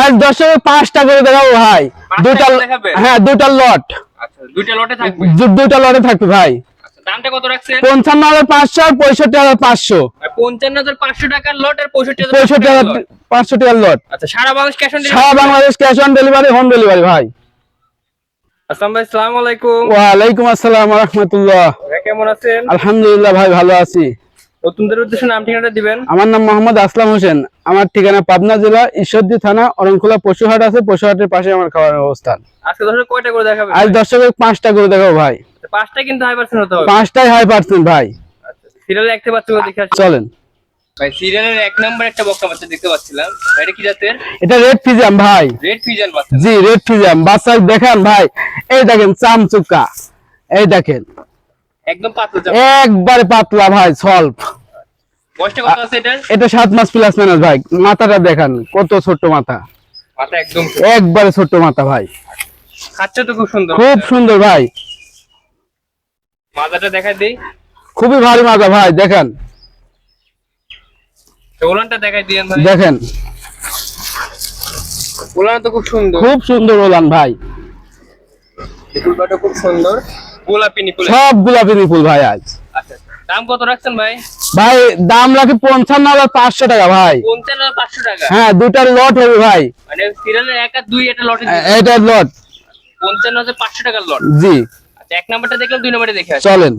আজ দর্শকের 5টা করে দেখাবো ভাই। দুটা, হ্যাঁ দুটা লট। আচ্ছা দুইটা লটে থাকবে, দুটা লটে থাকবে ভাই। আচ্ছা দামটা কত রাখছেন? 55,500 আর 65,500। 55,500 টাকার লট আর 65,500 টাকার লট। আচ্ছা সারা বাংলাদেশ ক্যাশ অন ডেলিভারি? সারা Bangladesh cash on delivery, home delivery ভাই। আসসালামু ভাই, আসসালামু আলাইকুম। ওয়া আলাইকুম আসসালাম ওয়া রাহমাতুল্লাহ। কেমন আছেন? আলহামদুলিল্লাহ ভাই, ভালো আছি। নতুনদের উদ্দেশ্যে নাম ঠিকানাটা দিবেন। আমার নাম মোহাম্মদ আসলাম হোসেন। আমার ঠিকানা পাবনা জেলা ঈশ্বরদী থানা, অরণখোলা পশুহাট আছে। পশুহাটের পাশে আমার খাবারের অবস্থান। আজকে দর্শক কয়টা করে দেখাবেন? আজ দর্শকের 5টা করে দেখাবো ভাই। 5টা কিন্তু 100% হতে হবে। 5টাই 100% ভাই। আচ্ছা সিরিয়ালে একটা বাচ্চা দেখে আসি। চলেন ভাই সিরিয়ালের 1 নাম্বার একটা বক্তা বাচ্চা দেখতে পাচ্ছিলাম, এটা কি জাতের? এটা রেড ফিজিয়াম ভাই। রেড ফিজিয়ান বাচ্চা? জি রেড ফিজিয়াম বাচ্চা দেখেন ভাই। এই দেখেন চামচুকা, এই দেখেন একদম পাতলা, একবারে পাতলা ভাই, সলভ। বয়সটা কত আছে এটার? এটা 7 মাস প্লাস মাইনাস ভাই। মাথাটা দেখেন কত ছোট মাথা, মাথা একদম একবারে ছোট মাথা ভাই। খাচ্ছে তো খুব সুন্দর, খুব সুন্দর ভাই। মাথাটা দেখাই দেই, খুবই ভারী মাজা ভাই। দেখেন ওলানটা দেখাই দিয়েন ভাই। দেখেন ওলান তো খুব সুন্দর, খুব সুন্দর ওলান ভাই। ফুলটা খুব সুন্দর, গোলাপি নিপুল, সব গোলাপি নিপুল ভাই আজ। আচ্ছা দাম কত রাখছেন ভাই? ভাই দাম রাখি 55,500 টাকা ভাই। 55,500 টাকা? হ্যাঁ দুটা লট হবে ভাই। মানে সিরিয়ালের 1 আর 2 এটা লটে এটা লট 55,500 টাকার লট। জি। আচ্ছা 1 নাম্বারটা দেখলাম, 2 নাম্বারটা দেখে আসি। চলেন।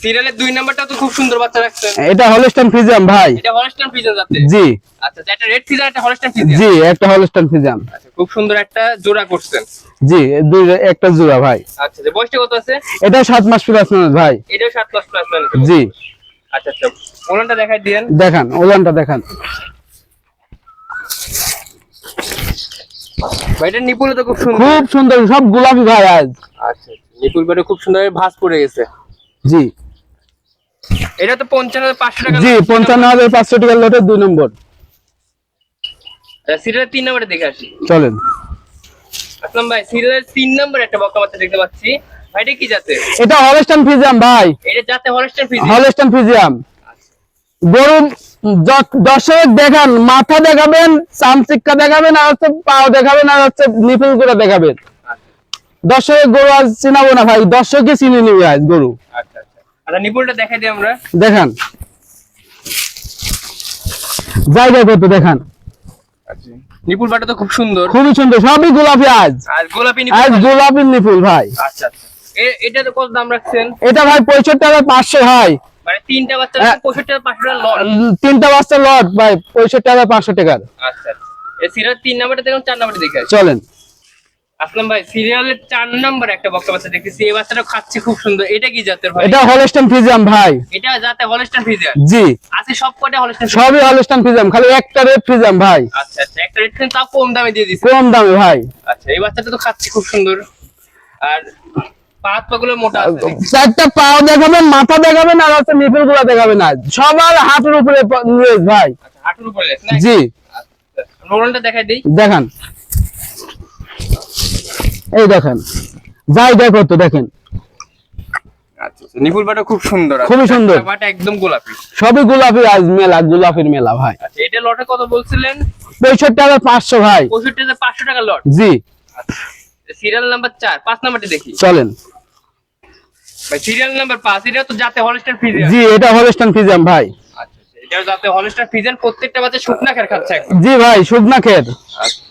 সিরিয়ালের 2 নাম্বারটা তো খুব সুন্দর বাচ্চা রাখছেন। এটা হলস্টাইন ফ্রিজিয়াম ভাই। এটা হলস্টাইন ফ্রিজিয়ান জাতের? জি। আচ্ছা একটা রেড ফিজিয়ান, একটা হলস্টাইন ফ্রিজিয়ান? জি একটা হলস্টাইন ফ্রিজিয়াম। আচ্ছা খুব সুন্দর একটা জোড়া করছেন। জি দুই একটা জোড়া ভাই। আচ্ছা যে বয়সটা কত আছে? এটা 7 মাস প্লাস মাইনাস ভাই। এটাও 7 মাস প্লাস মানে? জি। আচ্ছা আচ্ছা ওলানটা দেখাই দিয়েন। দেখান ওলানটা দেখান ভাই এটা নিপুল তো খুব সুন্দর, খুব সুন্দর, সব গোলাপি ভাই আজ। আচ্ছা নিপুল বারে খুব সুন্দর ভাঁজ পড়ে গেছে। জি। এটা তো 55,500 টাকা? জি 55,500 টাকার লটের 2 নম্বর। সিরিয়ালের 3 নাম্বারে দেখে আসি। চলেন। আসলাম ভাই সিরিয়ালের 3 নাম্বার একটা বক্তা বাচ্চা দেখতে পাচ্ছি, ভাই এটা কি জাতের? এটা হলস্টাইন ফ্রিজিয়াম ভাই। এটা জাতে হলস্টাইন ফ্রিজিয়ান? হলস্টাইন ফ্রিজিয়াম। গরু দর্শক দেখান, মাথা দেখাবেন, চামচিক্কা দেখাবেন, আর হচ্ছে পাও দেখাবেন, আর হচ্ছে নিপুল করে দেখাবেন। দর্শকের গরু আজ চিনাবো না ভাই, দর্শকই চিনে নিবে আজ গরু। আচ্ছা আচ্ছা আচ্ছা নিপুলটা দেখাই দিই আমরা। দেখান জায়গা কত দেখান। আচ্ছা নিপুল বাটা তো খুব সুন্দর, খুবই সুন্দর, সবই গোলাপি আজ। আর গোলাপি নিপুল? আজ গোলাপি নিপুল ভাই। আচ্ছা আচ্ছা এটা তো কত দাম রাখছেন? এটা ভাই 65,500 ভাই। মানে 3টা বাচ্চা 65,500 টাকা লট? 3টা বাচ্চা লট ভাই 65,500 টাকার। আচ্ছা এই সিরিয়াল 3 নাম্বারটা দেখুন, 4 নাম্বারটা দেখে আসি। চলেন। আসলাম ভাই সিরিয়ালের 4 নাম্বার একটা বক্তা বাচ্চা দেখতেছি, এই বাচ্চাটা খাচ্ছে খুব সুন্দর, এটা কি জাতের ভাই? এটা হলস্টাইন ফ্রিজিয়াম ভাই। এটা জাতে হলস্টাইন ফ্রিজিয়ান? জি আছে সব কয়টা হলস্টাইন? সবই হলস্টাইন ফ্রিজিয়াম, খালি একটা রেড ফ্রিজিয়াম ভাই। আচ্ছা আচ্ছা একটা রেট তাও কম দামে দিয়ে দিছে? কম দামে ভাই। আচ্ছা এই বাচ্চাটা তো খাচ্ছে খুব সুন্দর, আর পাঁচ পাগুলো মোটা আছে। 4টা পাও দেখাবেন, মাথা দেখাবেন, আর হচ্ছে নিপুল গুলা দেখাবেন আজ। সবার হাতের উপরে নিয়েছ ভাই। আচ্ছা হাঁটুর উপরে লেস না? জি। আচ্ছা নোলনটা দেখাই দেই। দেখান এই দেখেন জায়গা কত দেখেন। আচ্ছা নিপুল বাটা খুব সুন্দর, খুবই সুন্দর, বাটা একদম গোলাপি, সবই গোলাপি আজ। মেলা গোলাপির মেলা ভাই। আচ্ছা এটা লটে কত বলছিলেন? 65,500 ভাই। 65,500 টাকা লট? জি। সিরিয়াল নাম্বার 4, 5 নাম্বারটি দেখি। চলেন ভাই সিরিয়াল নাম্বার 5 এটা তো জাতে হলস্টাইন ফ্রিজিয়ান? জি এটা হলস্টাইন ফ্রিজিয়াম ভাই। আচ্ছা এটা জাতে হলস্টাইন ফ্রিজিয়ান, প্রত্যেকটা বাচ্চা শুকনা খের খাচ্ছে একদম? জি ভাই শুকনা খের। আচ্ছা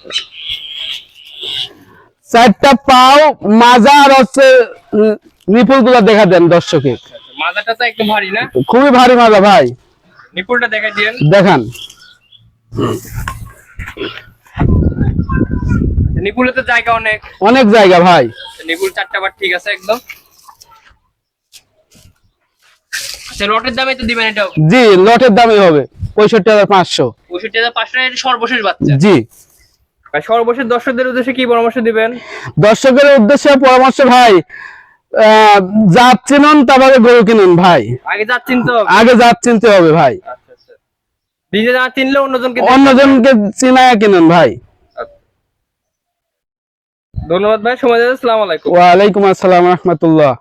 4টা পাও মাজা, আর হচ্ছে নিপুল গুলা দেখা দেন দর্শকে। মাজাটা তো একদম ভারী না? খুবই ভারী মাজা ভাই। নিপুলটা দেখাই দিয়েন। দেখান নিপুলে তো জায়গা অনেক, অনেক জায়গা ভাই। নিপুল 4টা বার ঠিক আছে একদম। আচ্ছা লটের দামে তো দিবেন এটাও? জি লটের দামই হবে 65,500। 65,500 এটা সর্বশেষ বাচ্চা? জি। ভাই সর্বশেষ দর্শকদের উদ্দেশ্যে কি পরামর্শ দিবেন? দর্শকের উদ্দেশ্যে পরামর্শ ভাই, জাত চিনুন তারপরে গরু কিনুন ভাই। আগে জাত চিনতে হবে? আগে জাত চিনতে হবে ভাই। আচ্ছা আচ্ছা নিজে না চিনলে অন্যজনকে চিনায়া কিনুন ভাই। ধন্যবাদ ভাই, সময় দেন। আসসালামু আলাইকুম। ওয়া আলাইকুম আসসালাম ওয়া রাহমাতুল্লাহ।